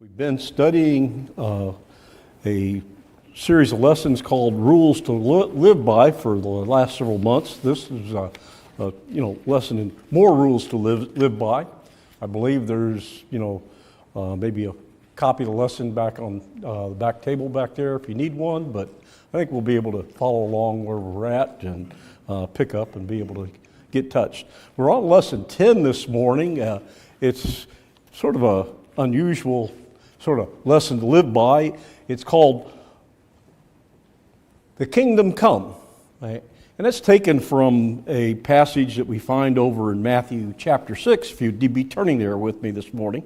We've been studying a series of lessons called Rules to Live By for the last several months. This is a lesson in more rules to live by. I believe there's maybe a copy of the lesson back on the back table back there if you need one, but I think we'll be able to follow along where we're at and pick up and be able to get touched. We're on lesson 10 this morning. It's sort of a unusual sort of lesson to live by. It's called The Kingdom Come. Right? And it's taken from a passage that we find over in Matthew chapter 6, if you'd be turning there with me this morning.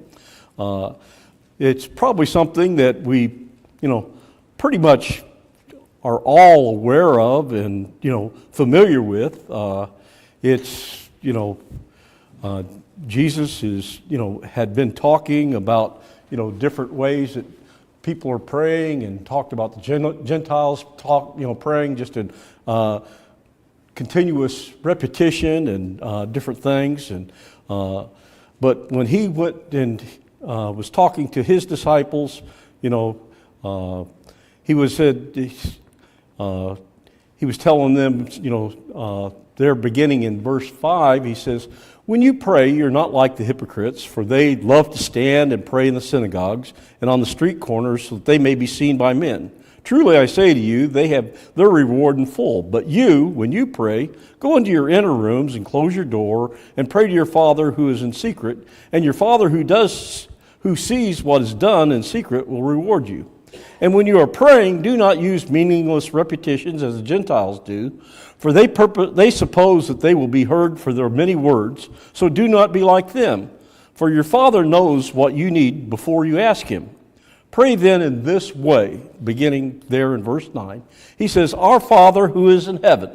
It's probably something that we, pretty much are all aware of and, familiar with. It's, Jesus is, had been talking about, different ways that people are praying and talked about the Gentiles praying just in continuous repetition and different things. And but when he went and was talking to his disciples, he was telling them, they're beginning in verse 5, he says, "When you pray, you're not like the hypocrites, for they love to stand and pray in the synagogues and on the street corners so that they may be seen by men. Truly I say to you, they have their reward in full. But you, when you pray, go into your inner rooms and close your door and pray to your Father who is in secret, and your Father who sees what is done in secret will reward you. And when you are praying, do not use meaningless repetitions as the Gentiles do, for they suppose that they will be heard for their many words. So do not be like them, for your Father knows what you need before you ask Him. Pray then in this way," beginning there in verse 9. He says, "Our Father who is in heaven,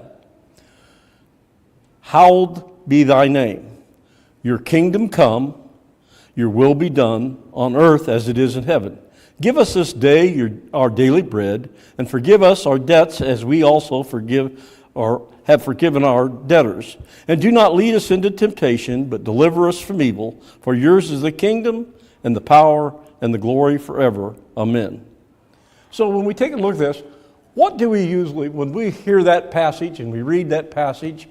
hallowed be thy name. Your kingdom come, your will be done on earth as it is in heaven. Give us this day our daily bread, and forgive us our debts as we also have forgiven our debtors. And do not lead us into temptation, but deliver us from evil. For yours is the kingdom and the power and the glory forever. Amen." So when we take a look at this, what do we usually, when we hear that passage and we read that passage,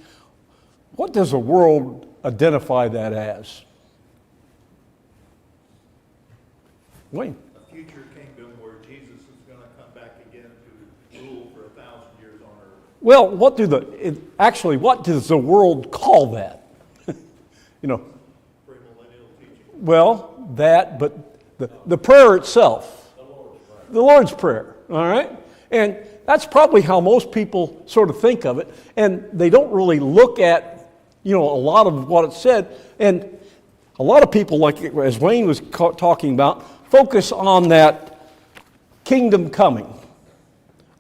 what does the world identify that as? Wayne? Future kingdom where Jesus is going to come back again to rule for 1,000 years on earth. Well, what does the world call that? Premillennial teaching. Well, that, but the prayer itself, the Lord's Prayer, all right? And that's probably how most people sort of think of it, and they don't really look at, a lot of what it said, and a lot of people, like as Wayne was talking about, focus on that kingdom coming.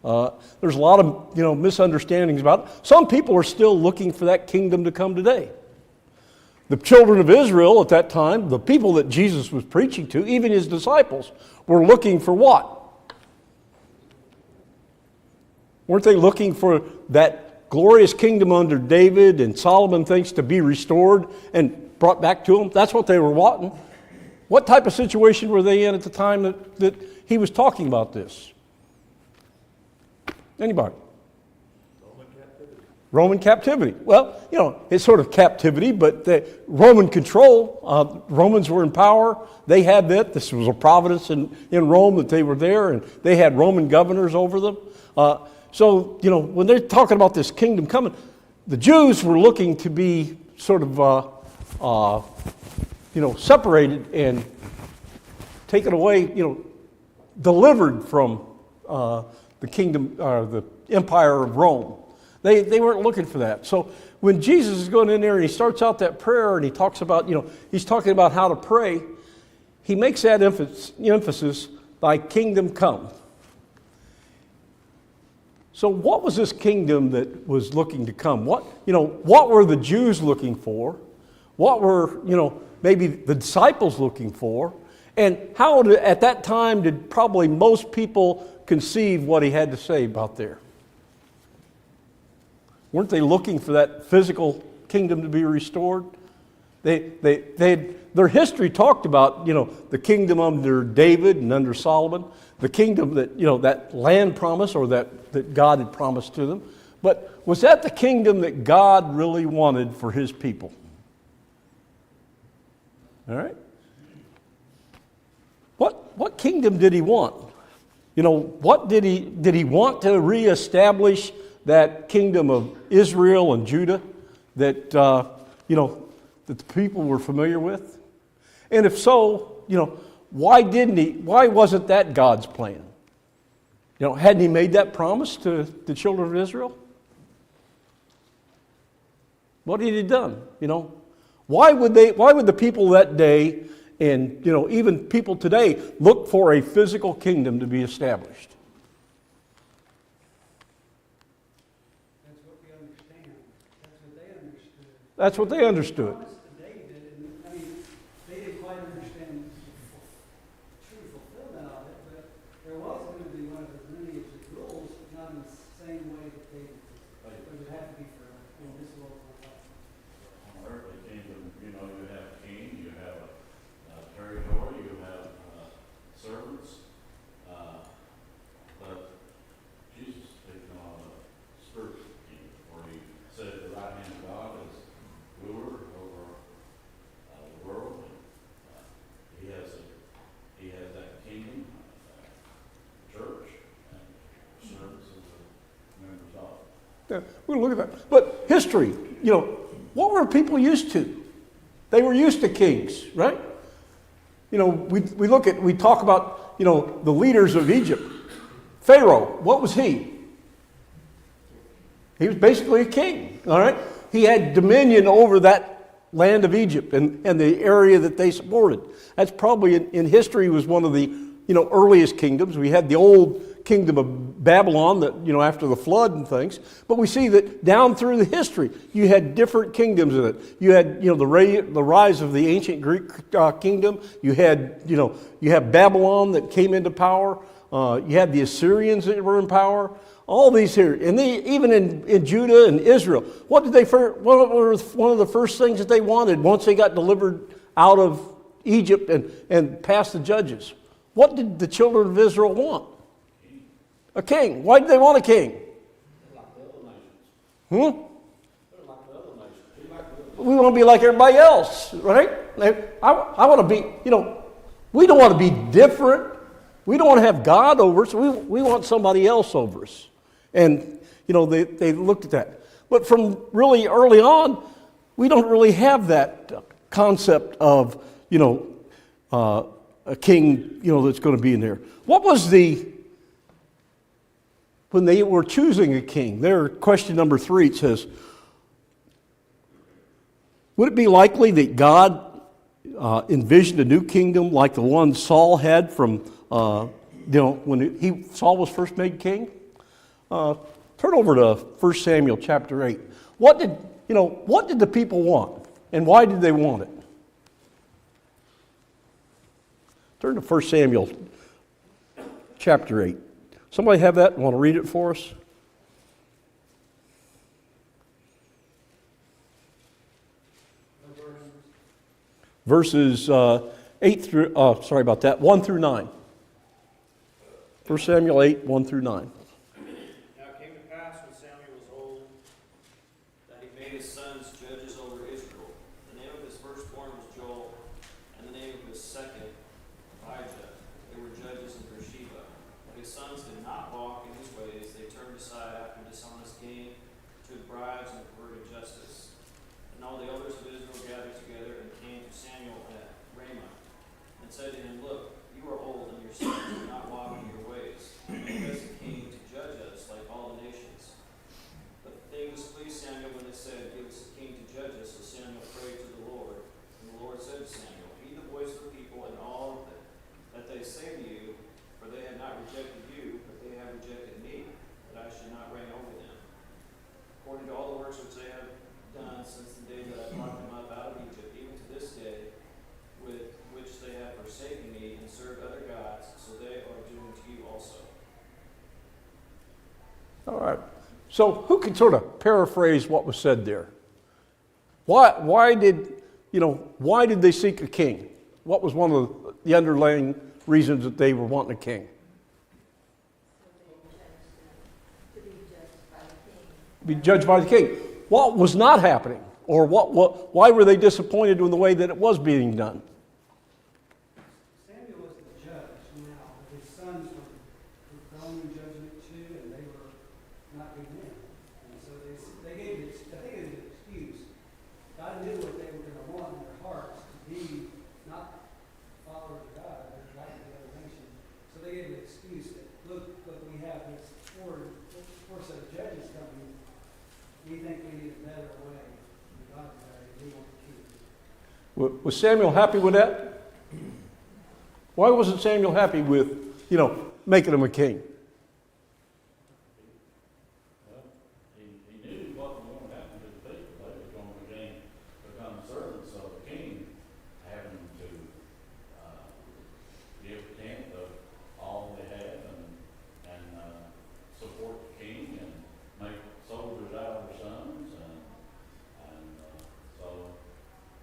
There's a lot of misunderstandings about it. Some people are still looking for that kingdom to come today. The children of Israel at that time, the people that Jesus was preaching to, even his disciples, were looking for what? Weren't they looking for that glorious kingdom under David and Solomon thinks to be restored and brought back to them? That's what they were wanting. What type of situation were they in at the time that he was talking about this? Anybody? Roman captivity. Well, it's sort of captivity, but the Roman control. Romans were in power. They had that. This was a providence in Rome that they were there, and they had Roman governors over them. So, when they're talking about this kingdom coming, the Jews were looking to be sort of separated and taken away, delivered from the kingdom, the empire of Rome. They weren't looking for that. So when Jesus is going in there and he starts out that prayer and he talks about, he's talking about how to pray, he makes that emphasis, "Thy kingdom come." So what was this kingdom that was looking to come? What were the Jews looking for? What were, maybe the disciples looking for? And how, at that time, did probably most people conceive what he had to say about there? Weren't they looking for that physical kingdom to be restored? Their history talked about, the kingdom under David and under Solomon, the kingdom that, that land promise or that God had promised to them. But was that the kingdom that God really wanted for his people? All right? What kingdom did he want? What did he want to reestablish that kingdom of Israel and Judah that, that the people were familiar with? And if so, why wasn't that God's plan? Hadn't he made that promise to the children of Israel? What had he done? Why would the people that day and even people today look for a physical kingdom to be established? That's what we understand. That's what they understood. That's what they understood. They didn't quite understand the true fulfillment of it, but there was going to be one of the lineage of rules, not in the same way that they would have to be for this local life. On earthly kingdom, you have a king, you have a territory, you have servants, but Jesus is taking on a spiritual kingdom, where he said the right hand of God is ruler over the world. And he has that kingdom, church, and servants as the members of it. Yeah, we'll look at that. But history, what were people used to? They were used to kings, right? We talk about, the leaders of Egypt. Pharaoh, what was he? He was basically a king, all right? He had dominion over that land of Egypt and the area that they supported. That's probably in history was one of the, earliest kingdoms. We had the old kingdom of Babylon that, after the flood and things. But we see that down through the history, you had different kingdoms in it. You had, the rise of the ancient Greek kingdom. You had, you have Babylon that came into power. You had the Assyrians that were in power. All these here, and even in Judah and Israel, what was one of the first things that they wanted once they got delivered out of Egypt and past the judges? What did the children of Israel want? A king. Why did they want a king? We want to be like everybody else, right? I want to be, we don't want to be different. We don't want to have God over us. We want somebody else over us. And, they looked at that. But from really early on, we don't really have that concept of, a king, that's going to be in there. What was when they were choosing a king, there, question number 3, it says, would it be likely that God envisioned a new kingdom like the one Saul had from, when Saul was first made king? Turn over to 1 Samuel chapter 8. What did the people want? And why did they want it? Turn to 1 Samuel chapter 8. Somebody have that and want to read it for us? Verses 1 through 9. 1 Samuel 8, 1 through 9. Now it came to pass when Samuel was old that he made his sons judges over Israel. The name of his firstborn was Joel, and the name of his second, Abijah. They were judges in Beersheba. But his sons did not walk in his ways. They turned aside after dishonest gain, took bribes, and perverted justice. And all the elders of Israel gathered together and came to Samuel at Ramah, and said to him, Look, you are old, and your sons do not walk in your ways. Make us a king to judge us like all the nations. But the thing displeased Samuel when they said, Give us a king to judge us. So Samuel prayed to the Lord. And the Lord said to Samuel, Heed the voice of the people and all that they say to you, for they have not rejected you, but they have rejected me, that I should not reign over them. According to all the works which they have done since the day that I brought them up out of Egypt, even to this day, with which they have forsaken me and served other gods, so they are doing to you also. All right. So who can sort of paraphrase what was said there? Why did why did they seek a king? What was one of the underlying reasons that they were wanting a king? Be judged by the king. What was not happening? Or why were they disappointed in the way that it was being done? Samuel was the judge now, but his sons were thrown in judgment too, and they were not good men. And so they gave it, I think it was an excuse. God knew what they were going to want in their hearts to be not followers of God, but like the other nation. So they gave an excuse that, look, we have this four set of judges coming. We think we need a better way than God's way. We want to keep it. Was Samuel happy with that? Why wasn't Samuel happy with, making him a king? Well, he knew what was going to happen to the people. They were going to become servants of the king, having to give a tenth of all they had and support the king and make soldiers out of their sons.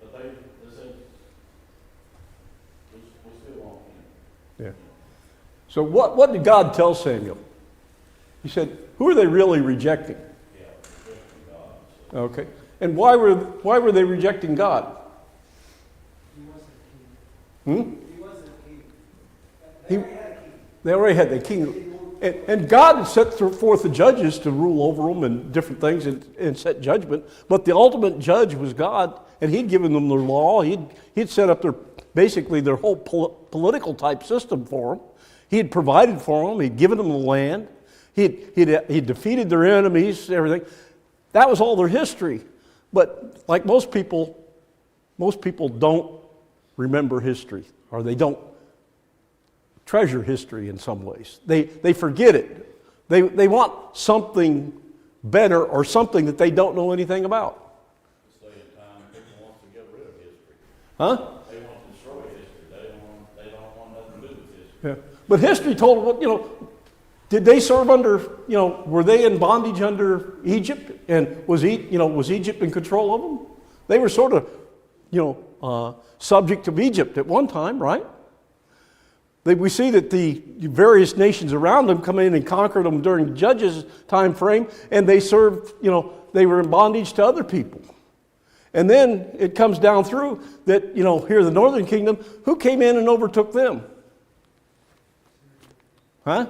But they said, we still want him. Yeah. So what did God tell Samuel? He said, who are they really rejecting? Yeah, rejecting God. So Okay. And why were they rejecting God? He wasn't a king. Hmm? He wasn't a king. He- They already had a king. They already had the king. And God had set forth the judges to rule over them and different things and set judgment. But the ultimate judge was God, and He'd given them their law. He'd set up basically their whole political type system for them. He had provided for them. He'd given them the land. He'd defeated their enemies, everything. That was all their history. But like most people don't remember history, or they don't treasure history in some ways. They forget it. They want something better or something that they don't know anything about. this day and time, people want to get rid of history. Huh? They want to destroy history. They don't want nothing to do with history. Yeah. But history told, did they serve under, were they in bondage under Egypt? And was Egypt in control of them? They were sort of, subject to Egypt at one time, right? We see that the various nations around them come in and conquered them during the Judges' time frame, and they served, they were in bondage to other people. And then it comes down through that, here the northern kingdom, who came in and overtook them? Huh?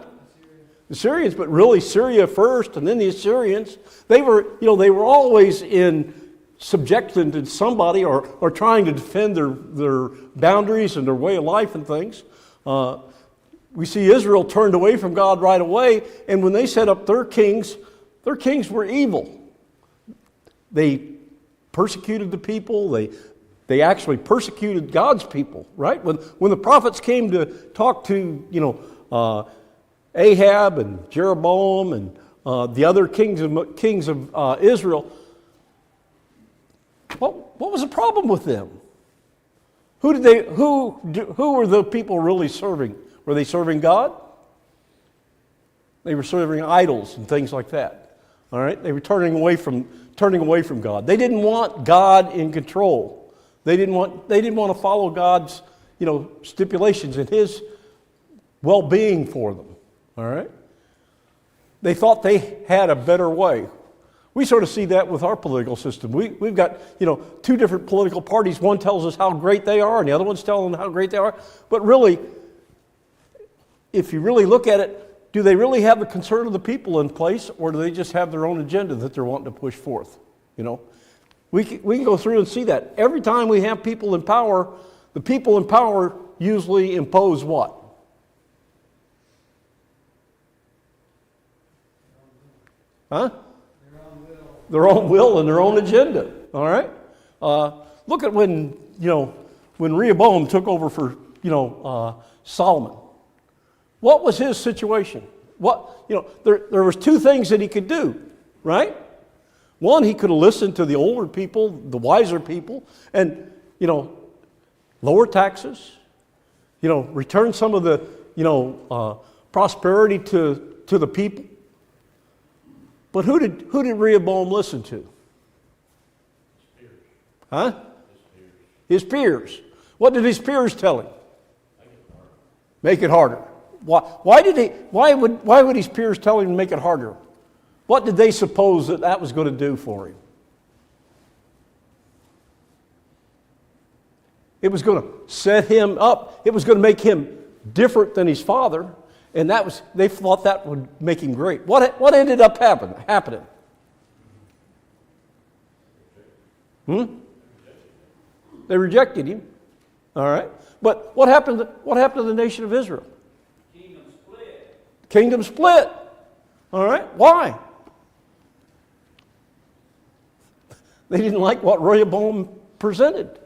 The Syrians, but really Syria first, and then the Assyrians. They were always in subjection to somebody or trying to defend their boundaries and their way of life and things. We see Israel turned away from God right away, and when they set up their kings were evil. They persecuted the people. They actually persecuted God's people, right? When the prophets came to talk to Ahab and Jeroboam and the other kings of Israel, what was the problem with them? Who were the people really serving? Were they serving God? They were serving idols and things like that. All right? They were turning away from God. They didn't want God in control. They didn't want to follow God's, stipulations and His well-being for them. All right? They thought they had a better way. We sort of see that with our political system. We've got, two different political parties. One tells us how great they are, and the other one's telling them how great they are. But really, if you really look at it, do they really have the concern of the people in place, or do they just have their own agenda that they're wanting to push forth? We can go through and see that. Every time we have people in power, the people in power usually impose what? Huh? Their own will and their own agenda. All right. Look at when Rehoboam took over for Solomon. What was his situation? There was two things that he could do, right? One, he could have listened to the older people, the wiser people, and lower taxes. Return some of the prosperity to the people. But who did Rehoboam listen to? Huh? His peers. What did his peers tell him? Make it harder. Why would his peers tell him to make it harder? What did they suppose that was going to do for him? It was going to set him up. It was going to make him different than his father, and they thought that would make him great. What ended up happening? They rejected him. All right. But what happened to the nation of Israel? Kingdom split. All right. Why? They didn't like what Rehoboam presented.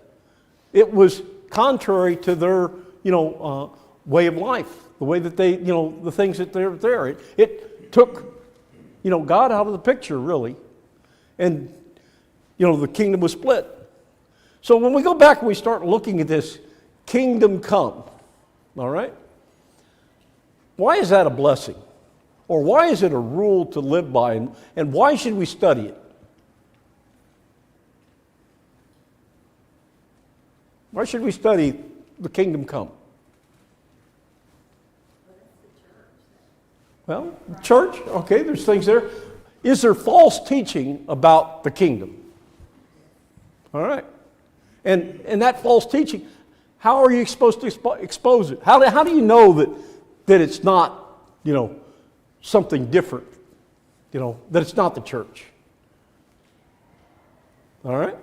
It was contrary to their, way of life, the way that they, the things that they're there. It took, God out of the picture, really. And, the kingdom was split. So when we go back and we start looking at this kingdom come, all right, why is that a blessing? Or why is it a rule to live by? And why should we study it? Why should we study the kingdom come? Well, church, okay, there's things there. Is there false teaching about the kingdom? All right. And that false teaching, how are you supposed to expose it? How do you know that it's not, something different? That it's not the church? All right?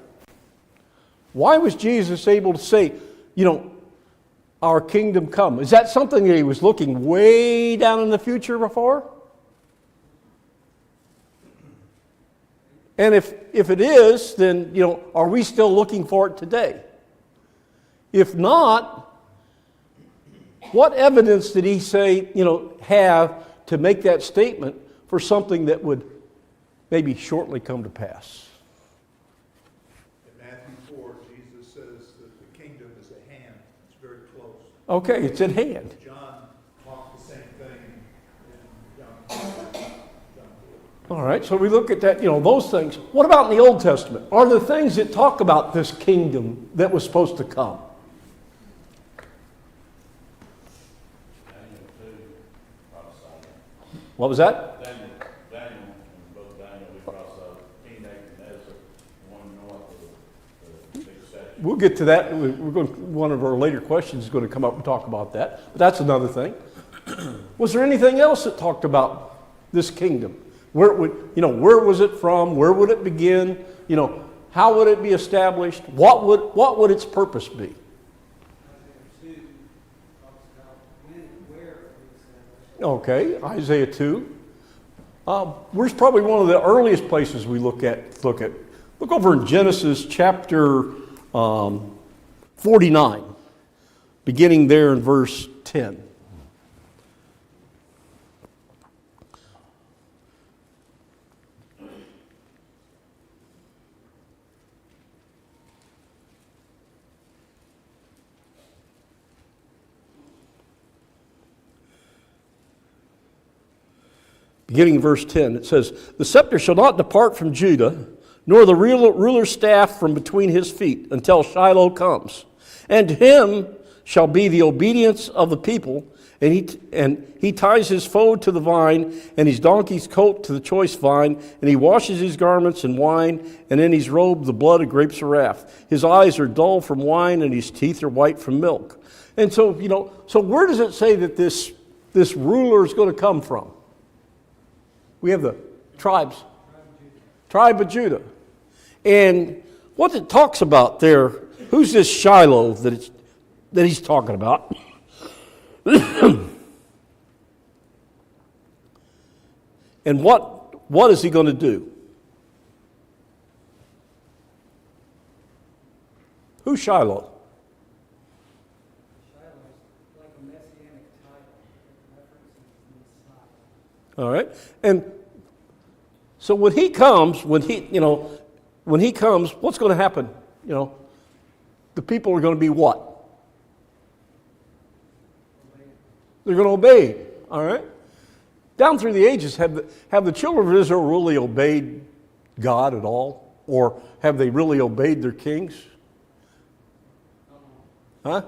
Why was Jesus able to say, our kingdom come? Is that something that he was looking way down in the future before? And if it is, then, are we still looking for it today? If not, what evidence did he say, have to make that statement for something that would maybe shortly come to pass? In Matthew 4, Jesus says that the kingdom is at hand. It's very close. Okay, it's at hand. John talked the same thing in John 4. All right, so we look at that, those things. What about in the Old Testament? Are there things that talk about this kingdom that was supposed to come? What was that? Daniel, in both Daniel, we prophesied King Nebuchadnezzar, one north of the big statue. We'll get to that. One of our later questions is going to come up and talk about that. But that's another thing. Was there anything else that talked about this kingdom? Where was it from? Where would it begin? How would it be established? What would its purpose be? Okay, Isaiah 2. Where's probably one of the earliest places we look at. Look over in Genesis chapter 49, beginning there in verse 10. Beginning in verse 10, it says, "The scepter shall not depart from Judah, nor the ruler's staff from between his feet, until Shiloh comes. And to him shall be the obedience of the people, and he ties his foal to the vine, and his donkey's coat to the choice vine, and he washes his garments in wine, and in his robe the blood of grapes of wrath. His eyes are dull from wine, and his teeth are white from milk." And so, so where does it say that this ruler is going to come from? We have the tribe of Judah. And what it talks about there, who's this Shiloh that he's talking about? And what is he going to do? Who's Shiloh? Shiloh is like a messianic title. References Messiah. All right. And so when he comes, what's going to happen? The people are going to be what? They're going to obey. All right. Down through the ages, have the children of Israel really obeyed God at all? Or have they really obeyed their kings? Huh?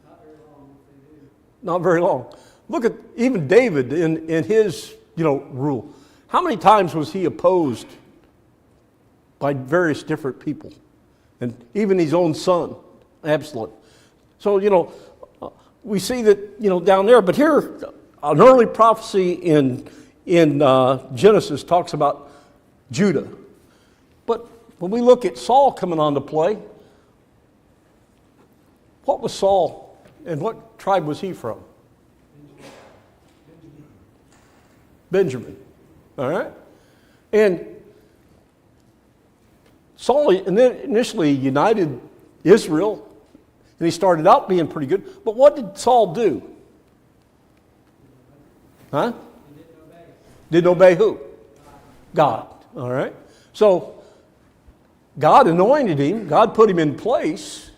Not very long if they do. Not very long. Look at even David in his, rule. How many times was he opposed by various different people? And even his own son, Absalom. So, we see that, down there. But here, an early prophecy in Genesis talks about Judah. But when we look at Saul coming on to play, what was Saul and what tribe was he from? Benjamin. All right? And Saul initially united Israel, and he started out being pretty good. But what did Saul do? Huh? Didn't obey who? God. All right? So, God anointed him. God put him in place.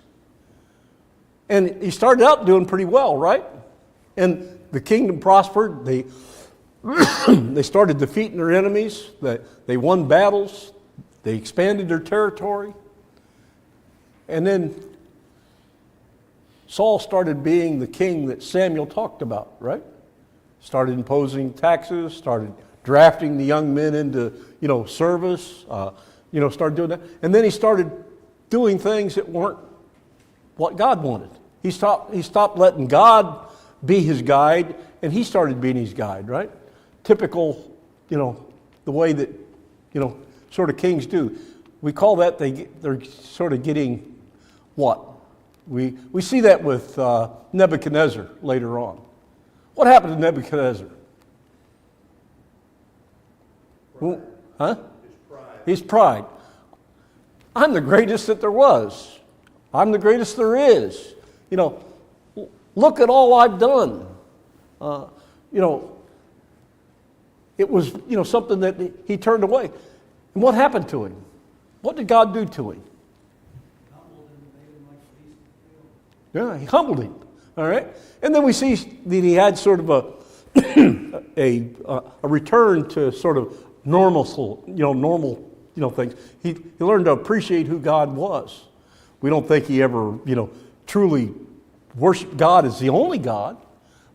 And he started out doing pretty well, right? And the kingdom prospered. They started defeating their enemies. They won battles. They expanded their territory. And then Saul started being the king that Samuel talked about, right? Started imposing taxes, started drafting the young men into, service, started doing that. And then he started doing things that weren't what God wanted. He stopped letting God be his guide, and he started being his guide, right? Typical, the way that, sort of kings do. We call that they're sort of getting what? We see that with Nebuchadnezzar later on. What happened to Nebuchadnezzar? Huh? His pride. I'm the greatest that there was. I'm the greatest there is. Look at all I've done. It was, something that he turned away. And what happened to him? What did God do to him? Humbled and made him like a beast of the field. Yeah, he humbled him. All right? And then we see that he had sort of a return to sort of normal things. He learned to appreciate who God was. We don't think he ever, truly worshiped God as the only God,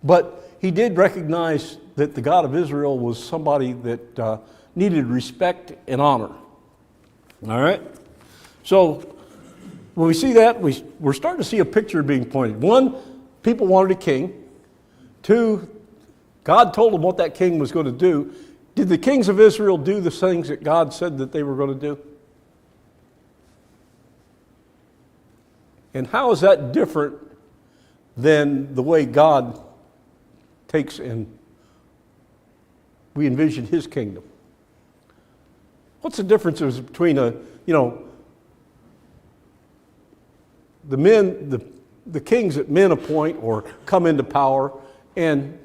but he did recognize that the God of Israel was somebody that needed respect and honor. All right? So when we see that, we're starting to see a picture being pointed. One, people wanted a king. Two, God told them what that king was going to do. Did the kings of Israel do the things that God said that they were going to do? And how is that different than the way God takes and we envision his kingdom? What's the difference between the kings that men appoint or come into power and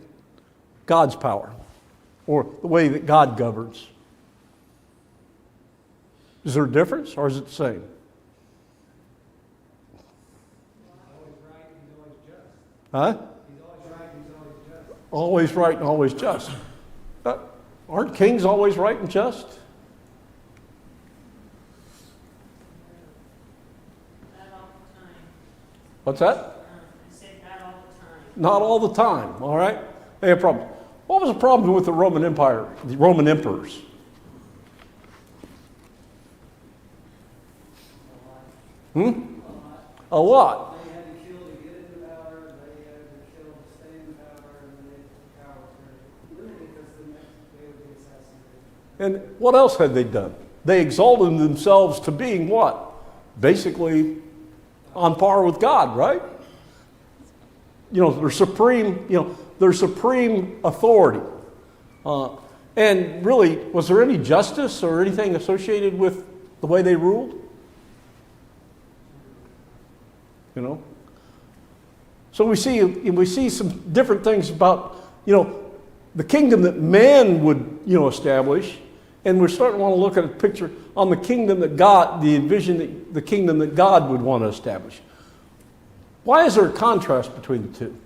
God's power, or the way that God governs? Is there a difference, or is it the same? Always right, he's always just. Huh? He's always right, he's always just. Always right and always just. Aren't kings always right and just? Not all the time. What's that? I said not all the time. Not all the time, all right? They have problems. What was the problem with the Roman Empire, the Roman emperors? A lot. They had to kill to get into power, they had to kill to stay in power, and then the power was very limited because the next they would be assassinated. And what else had they done? They exalted themselves to being what? Basically on par with God, right? Their supreme authority. And really, was there any justice or anything associated with the way they ruled? So we see some different things about, the kingdom that man would, establish, and we're starting to want to look at a picture on the kingdom that God, the kingdom that God would want to establish. Why is there a contrast between the two?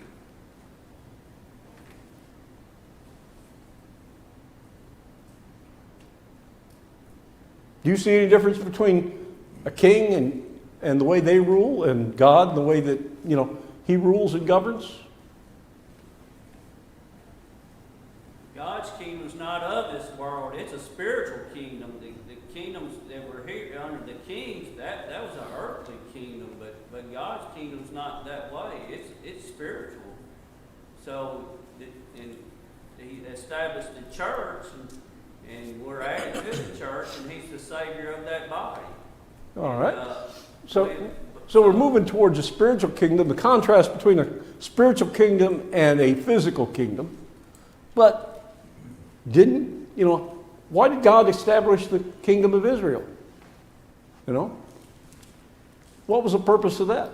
Do you see any difference between a king and the way they rule, and God and the way that, He rules and governs? God's kingdom's not of this world. It's a spiritual kingdom. The kingdoms that were here under the kings, that was an earthly kingdom, but God's kingdom's not that way. It's spiritual. So, and He established the church, and we're added to the church, and He's the Savior of that body. All right. And, So we're moving towards a spiritual kingdom, the contrast between a spiritual kingdom and a physical kingdom. But why did God establish the kingdom of Israel? What was the purpose of that?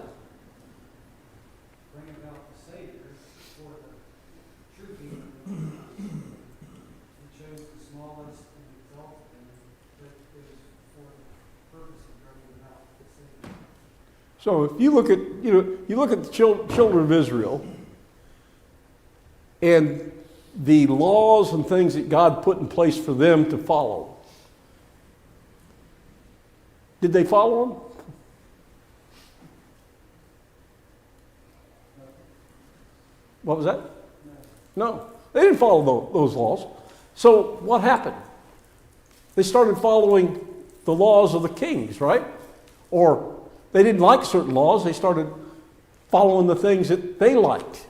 Bring about the Savior for the true kingdom. He chose the smallest and exalted them, but it was for the purpose of bringing about the Savior. So if you look at the children of Israel and the laws and things that God put in place for them to follow, did they follow them? What was that? No, they didn't follow those laws. So what happened? They started following the laws of the kings, right? Or they didn't like certain laws. They started following the things that they liked.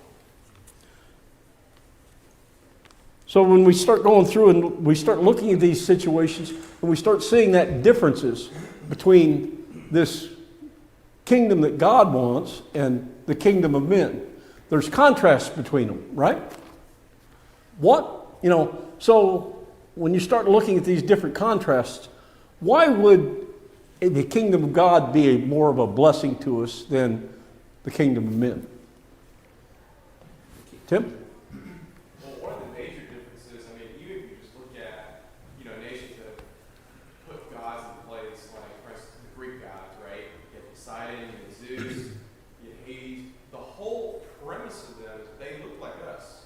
So when we start going through and we start looking at these situations and we start seeing that differences between this kingdom that God wants and the kingdom of men, there's contrasts between them, right? So when you start looking at these different contrasts, why would the kingdom of God be more of a blessing to us than the kingdom of men? Tim? Well, one of the major differences, even if you just look at, nations that have put gods in place, like, for instance, the Greek gods, right? You have Poseidon, you have Zeus, you have Hades. The whole premise of them is they look like us,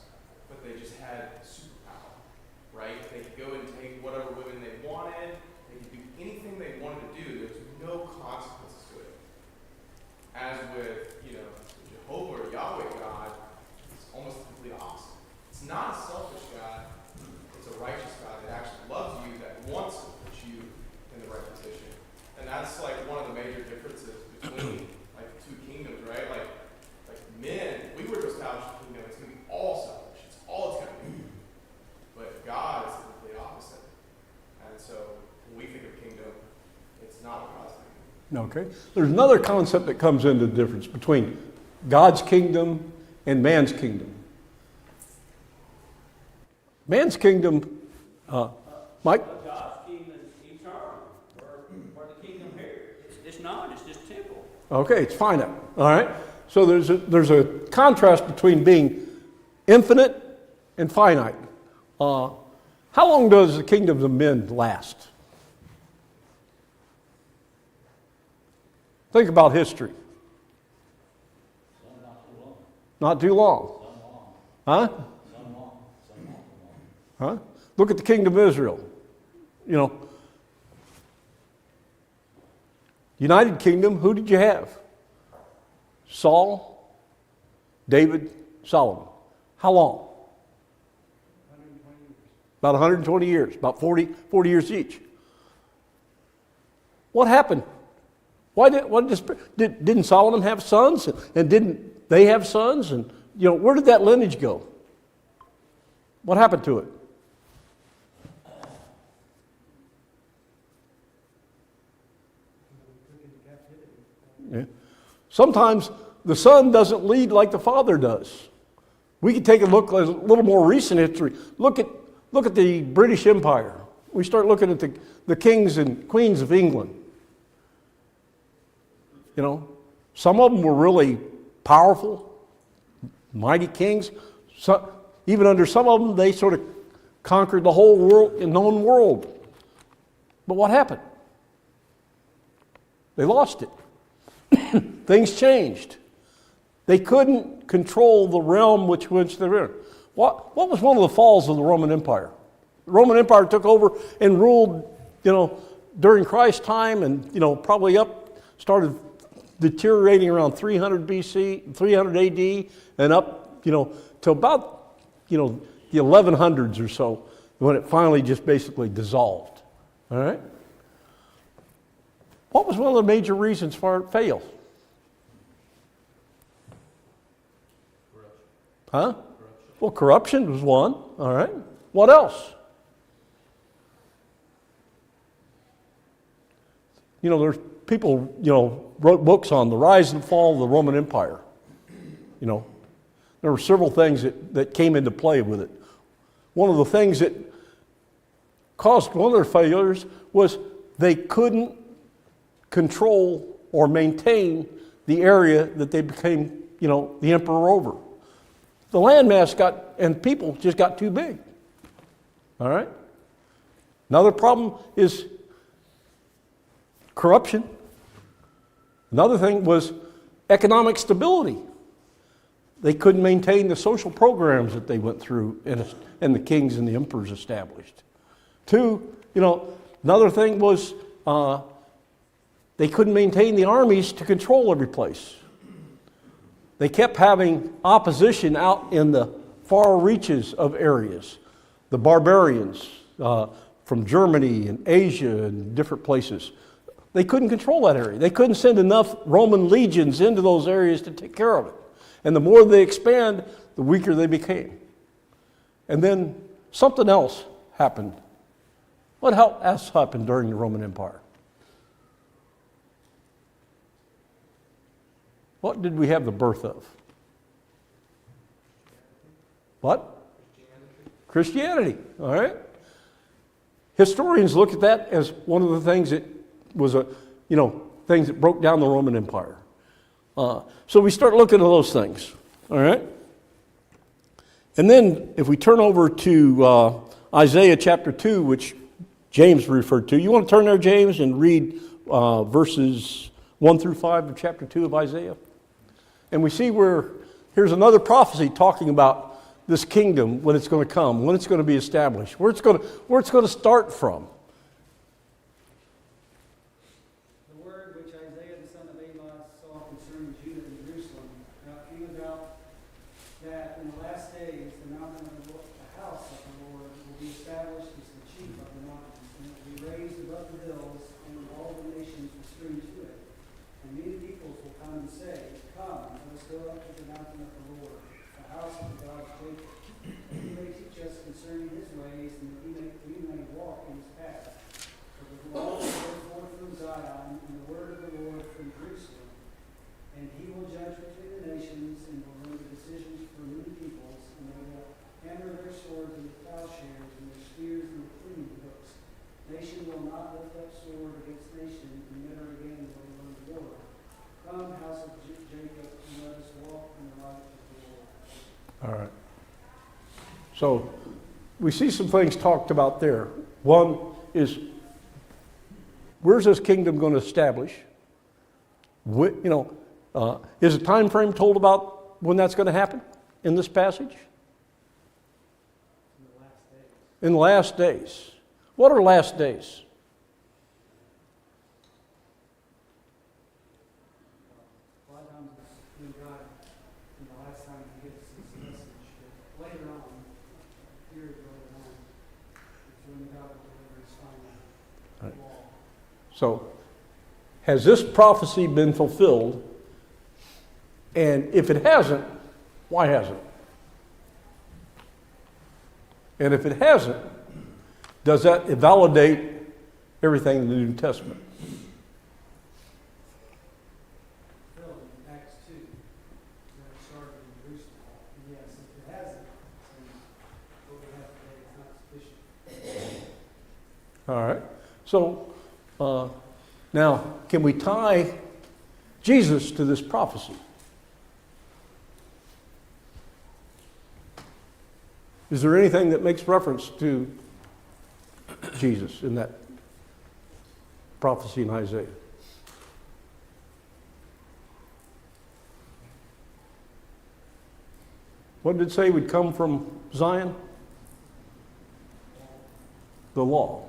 but they just had superpower, right? They could go and take whatever women they wanted. They could do anything they wanted to do. There's no consequences to it. As with, Jehovah or Yahweh God, it's almost the complete opposite. It's not a selfish God. It's a righteous God that actually loves you, that wants to put you in the right position. And that's like one of the major differences between like the two kingdoms, right? Like men, we were to establish a kingdom, it's going to be all selfish. It's all it's going to be. But God is the complete opposite. And so when we think of kingdom, it's not what God's thinking. Okay. There's another concept that comes into the difference between God's kingdom and man's kingdom. Man's kingdom, Mike? God's kingdom is eternal, where the kingdom here, it's not. It's just temporal. Okay, it's finite. All right. So there's a contrast between being infinite and finite. How long does the kingdom of men last? Think about history. Not too long. Huh? Huh? Look at the kingdom of Israel. United Kingdom, who did you have? Saul, David, Solomon. How long? 120 years. About 120 years, about 40 years each. What happened? Didn't Solomon have sons? And didn't they have sons? And where did that lineage go? What happened to it? Took into captivity. Yeah. Sometimes the son doesn't lead like the father does. We can take a look at a little more recent history. Look at the British Empire. We start looking at the kings and queens of England. Some of them were really powerful, mighty kings. Even under some of them, they sort of conquered the whole world, known world. But what happened? They lost it. Things changed. They couldn't control the realm which they were in. What was one of the falls of the Roman Empire? The Roman Empire took over and ruled, during Christ's time and, probably started deteriorating around 300 BC, 300 AD, and up, to about, the 1100s or so, when it finally just basically dissolved. All right? What was one of the major reasons for it failed? Huh? Well, corruption was one. All right. What else? There's people, wrote books on the rise and fall of the Roman Empire. There were several things that came into play with it. One of the things that caused one of their failures was they couldn't control or maintain the area that they became, the emperor over. The landmass and people just got too big. All right? Another problem is corruption. Another thing was economic stability. They couldn't maintain the social programs that they went through and the kings and the emperors established. Two, another thing was they couldn't maintain the armies to control every place. They kept having opposition out in the far reaches of areas. The barbarians from Germany and Asia and different places. They couldn't control that area. They couldn't send enough Roman legions into those areas to take care of it. And the more they expand, the weaker they became. And then something else happened. What else happened during the Roman Empire? What did we have the birth of? What? Christianity. All right. Historians look at that as one of the things that was things that broke down the Roman Empire. So we start looking at those things. All right. And then if we turn over to Isaiah chapter 2, which James referred to, you want to turn there, James, and read verses 1 through 5 of chapter 2 of Isaiah? And we see here's another prophecy talking about this kingdom, when it's going to come, when it's going to be established, where it's going to start from. The word which Isaiah the son of Amos saw concerning Judah and Jerusalem came about that in the last days the mountain of the house of the Lord will be established as the chief of the mountains, and it will be raised above the hills, and all the nations will stream to it. And many peoples will come and say, Come, let us go up to the mountain of the Lord, the house of the God of Jacob, that he may teach us concerning his ways, and that we may walk in his paths. For the law will go forth from Zion, and the word of the Lord from Jerusalem. And he will judge between the nations, and will render decisions for many peoples, and they will hammer their swords into plowshares, and their spears into pruning hooks. Nation will not lift up sword against nation, and never again will learn the Lord. Come, house of Jacob, and let us walk in the light of the Lord. All right. So we see some things talked about there. One is, where's this kingdom going to establish? Is a time frame told about when that's going to happen in this passage? In the last days. In the last days. What are last days? A lot of times it's when God, the last time he gives his message, but later on, a period later on, it's when God will deliver his final law. So, has this prophecy been fulfilled? And if it hasn't, why hasn't it? And if it hasn't, does that validate everything in the New Testament? Fulfilled in Acts 2, when it started in Jerusalem. And yes, if it hasn't, then what we have today is not sufficient. All right. So, now, can we tie Jesus to this prophecy? Is there anything that makes reference to Jesus in that prophecy in Isaiah? What did it say would come from Zion? The law.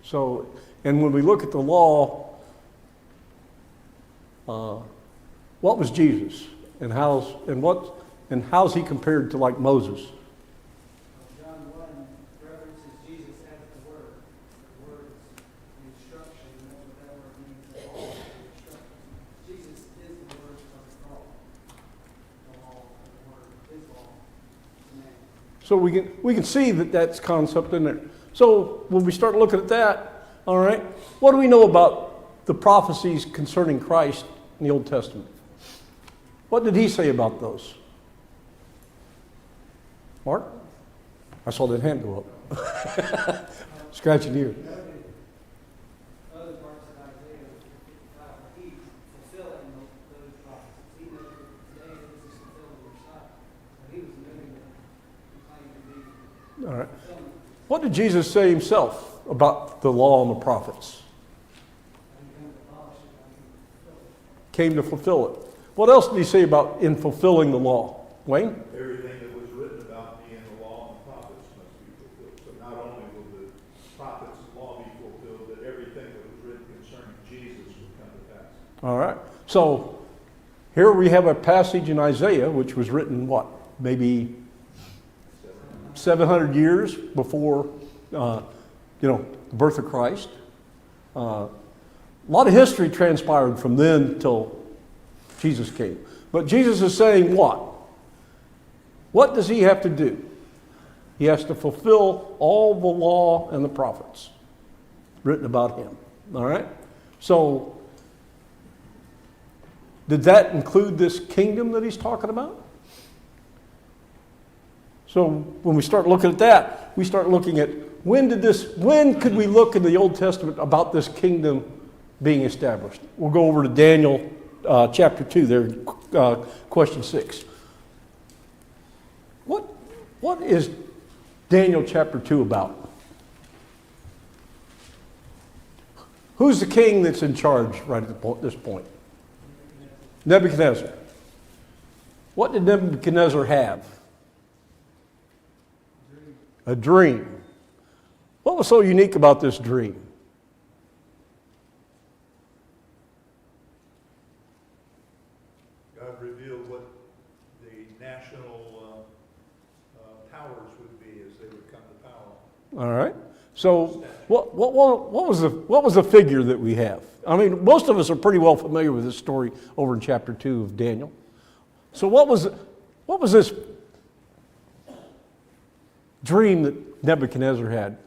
So, and when we look at the law, what was Jesus, and how's he compared to like Moses? John 1 references Jesus as the Word. The Word is the instruction, and that's what that word means, the law, the instruction. Jesus is the Word of the law. The law, the Word, His law, command. So we can see that that's concept in there. So when we start looking at that, all right, what do we know about the prophecies concerning Christ in the Old Testament? What did he say about those? Mark? I saw that hand go up. Scratching ear. Noted other parts of Isaiah 55 where he's fulfilling those prophecies. He knows that today this is fulfilled in your sight. So he was living the claim to be All right. fulfilling. What did Jesus say himself about the law and the prophets? Came to fulfill it. What else did he say about in fulfilling the law? Wayne? Everything that was written about me in the law and the prophets must be fulfilled. So not only will the prophets and law be fulfilled, but everything that was written concerning Jesus will come to pass. All right. So here we have a passage in Isaiah which was written, what, maybe 700 years before, the birth of Christ. A lot of history transpired from then till Jesus came. But Jesus is saying what? What does he have to do? He has to fulfill all the law and the prophets written about him. All right? So, did that include this kingdom that he's talking about? So, when we start looking at that, we start looking at when could we look in the Old Testament about this kingdom being established? We'll go over to Daniel chapter 2 there, question 6. What is Daniel chapter 2 about? Who's the king that's in charge right at this point? Nebuchadnezzar. What did Nebuchadnezzar have? A dream. What was so unique about this dream? God revealed what the national powers would be as they would come to power. All right. So what was the figure that we have? I mean, most of us are pretty well familiar with this story over in chapter 2 of Daniel. So what was this dream that Nebuchadnezzar had?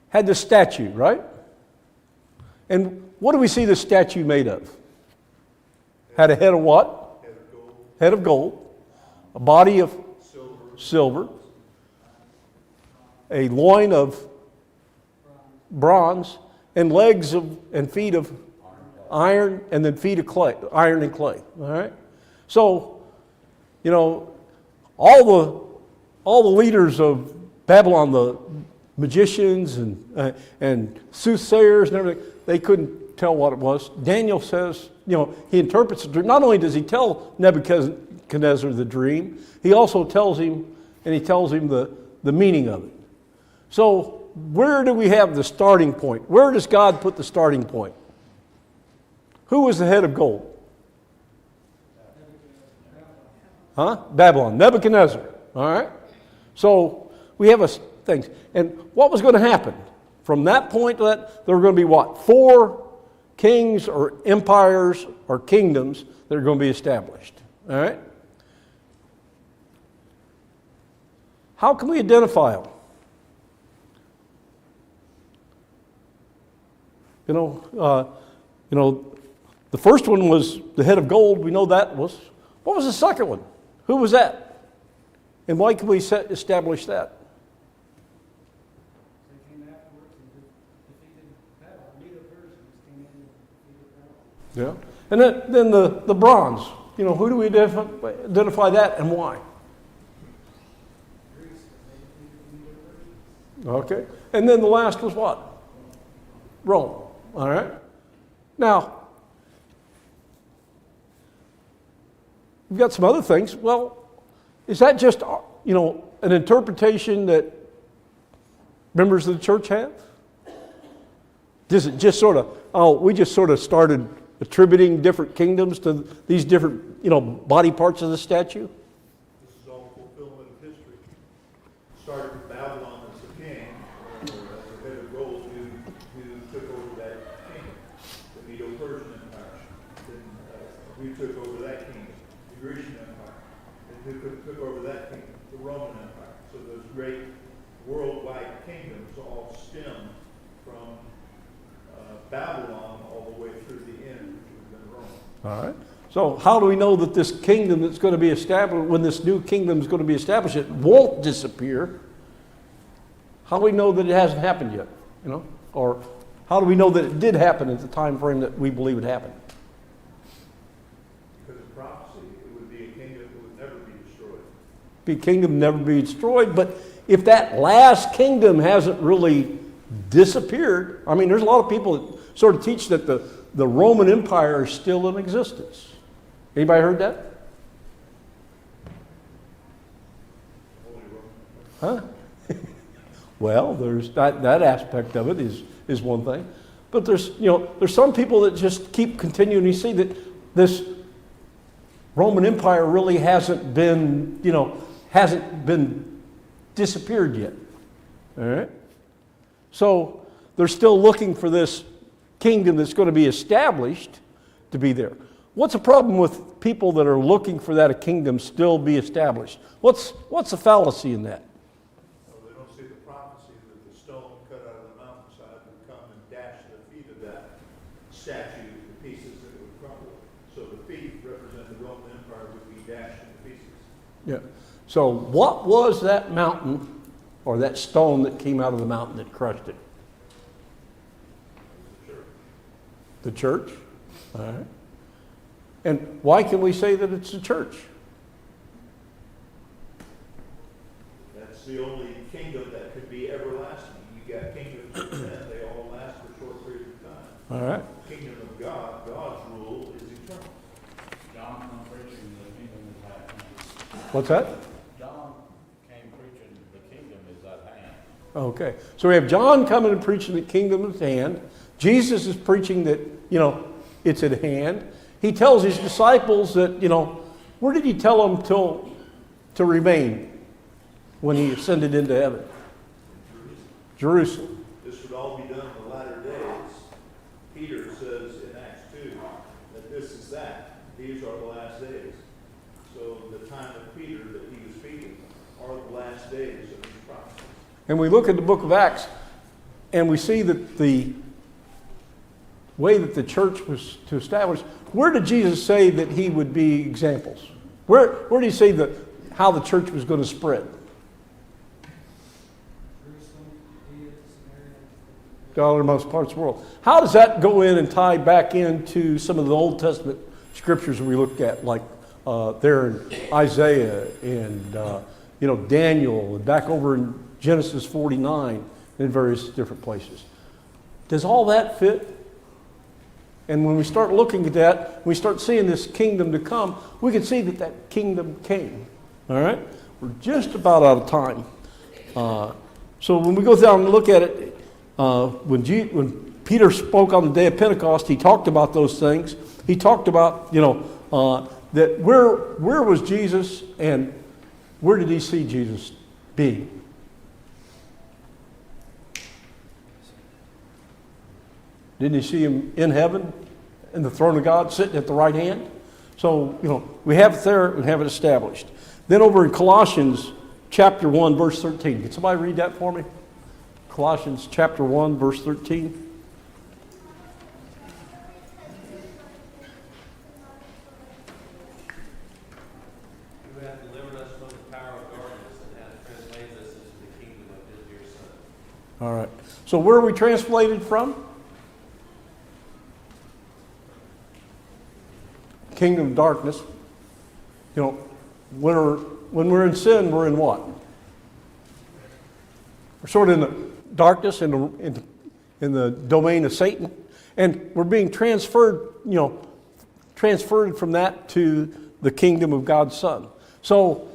Had this statue, right? And what do we see this statue made of? Had a head of what? Head of gold, Head of gold. A body of silver, silver. A loin of bronze. And legs and feet of iron, and then feet of clay, iron and clay. All right? So, all the leaders of Babylon, the magicians and soothsayers and everything, they couldn't tell what it was. Daniel says, he interprets the dream. Not only does he tell Nebuchadnezzar the dream, he also tells him the meaning of it. So, where do we have the starting point? Where does God put the starting point? Who was the head of gold? Huh? Babylon. Nebuchadnezzar. All right? So, we have things. And what was going to happen? From that point to that, there were going to be what? 4 kings or empires or kingdoms that are going to be established. All right? How can we identify them? The first one was the head of gold. We know that was. What was the second one? Who was that? And why can we establish that? They came afterwards and defeated Babylon. Medo-Persians came in and defeated Babylon. Yeah. And then the bronze. Who do we identify that and why? Greece, they defeated the Medo-Persians. Okay. And then the last was what? Rome. All right. Now, we've got some other things. Well, is that just, an interpretation that members of the church have? Does it just we just sort of started attributing different kingdoms to these different, body parts of the statue? This is all fulfillment of history. Started with Babylon as the king, or as the head of gold, who took over that kingdom. The Medo-Persian Empire. Then who took over that kingdom? The Grecian Empire. And who took over that kingdom? The Roman Empire. So those great worldwide kingdoms all stem from Babylon all the way through the end, which would have been Rome. All right. So how do we know that this kingdom that's going to be established, when this new kingdom is going to be established, it won't disappear? How do we know that it hasn't happened yet? Or how do we know that it did happen at the time frame that we believe it happened? Because of prophecy, it would be a kingdom that would never be destroyed. Be a kingdom never be destroyed, but if that last kingdom hasn't really disappeared, I mean, there's a lot of people that sort of teach that the Roman Empire is still in existence. Anybody heard that? Holy Roman. Huh? Well, there's that aspect of it is one thing. But there's some people that just keep continuing. You see that this Roman Empire really hasn't been disappeared yet. All right? So they're still looking for this kingdom that's going to be established to be there. What's the problem with people that are looking for that a kingdom still be established? What's the fallacy in that? Well, they don't see the prophecy that the stone cut out of the mountainside would come and dash the feet of that statue to pieces and it would crumble. So the feet represent the Roman Empire would be dashed into pieces. Yeah. So what was that mountain or that stone that came out of the mountain that crushed it? The church. All right. And why can we say that it's the church? That's the only kingdom that could be everlasting. You got kingdoms of men, they all last for short periods of time. All right. The kingdom of God, God's rule is eternal. John come preaching the kingdom is at hand. What's that? John came preaching the kingdom is at hand. Okay. So we have John coming and preaching the kingdom is at hand. Jesus is preaching that, it's at hand. He tells his disciples that, where did he tell them to remain when he ascended into heaven? Jerusalem. This would all be done in the latter days. Peter says in Acts 2 that this is that. These are the last days. So the time of Peter that he was speaking are the last days of these prophecies. And we look at the book of Acts and we see that the way that the church was to establish, where did Jesus say that he would be examples? Where did he say how the church was going to spread? Jerusalem, Judea, Samaria. To all the most parts of the world. How does that go in and tie back into some of the Old Testament scriptures we looked at, like there in Isaiah and Daniel, and back over in Genesis 49 and various different places? Does all that fit? And when we start looking at that, we start seeing this kingdom to come, we can see that that kingdom came. All right? We're just about out of time. So when we go down and look at it, when Peter spoke on the day of Pentecost, he talked about those things. He talked about, that where was Jesus and where did he see Jesus being? Didn't he see him in heaven, in the throne of God, sitting at the right hand? So, we have it there and have it established. Then over in Colossians chapter 1, verse 13. Can somebody read that for me? Colossians chapter 1, verse 13. Who hath delivered us from the power of darkness and hath translated us into the kingdom of his dear Son. All right. So where are we translated from? Kingdom of darkness. When we're in sin, we're in what? We're sort of in the darkness, in the domain of Satan, and we're being transferred from that to the kingdom of God's Son. So,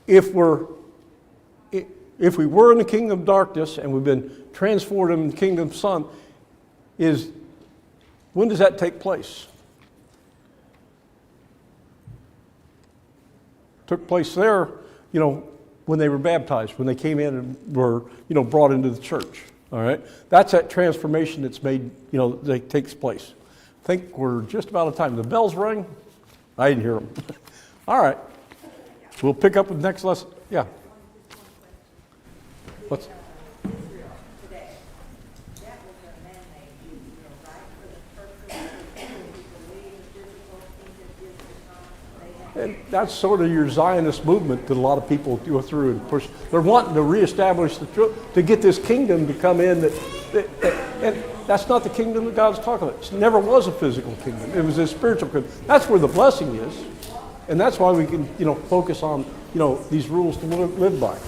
if we were in the kingdom of darkness and we've been transferred in the kingdom of Son, when does that take place? took place there, you know, when they were baptized, when they came in and were, you know, brought into the church. All right? That's that transformation that's made, you know, that takes place. I think we're just about out of time. The bells rang? I didn't hear them. All right. We'll pick up with the next lesson. Yeah. What's? Israel today, that was a man-made Israel, right? For the purpose of people who believe the physical kingdom is to come. They have And that's sort of your Zionist movement that a lot of people go through and push. They're wanting to reestablish the truth, to get this kingdom to come in. And that's not the kingdom that God's talking about. It never was a physical kingdom. It was a spiritual kingdom. That's where the blessing is. And that's why we can, you know, focus on, you know, these rules to live by.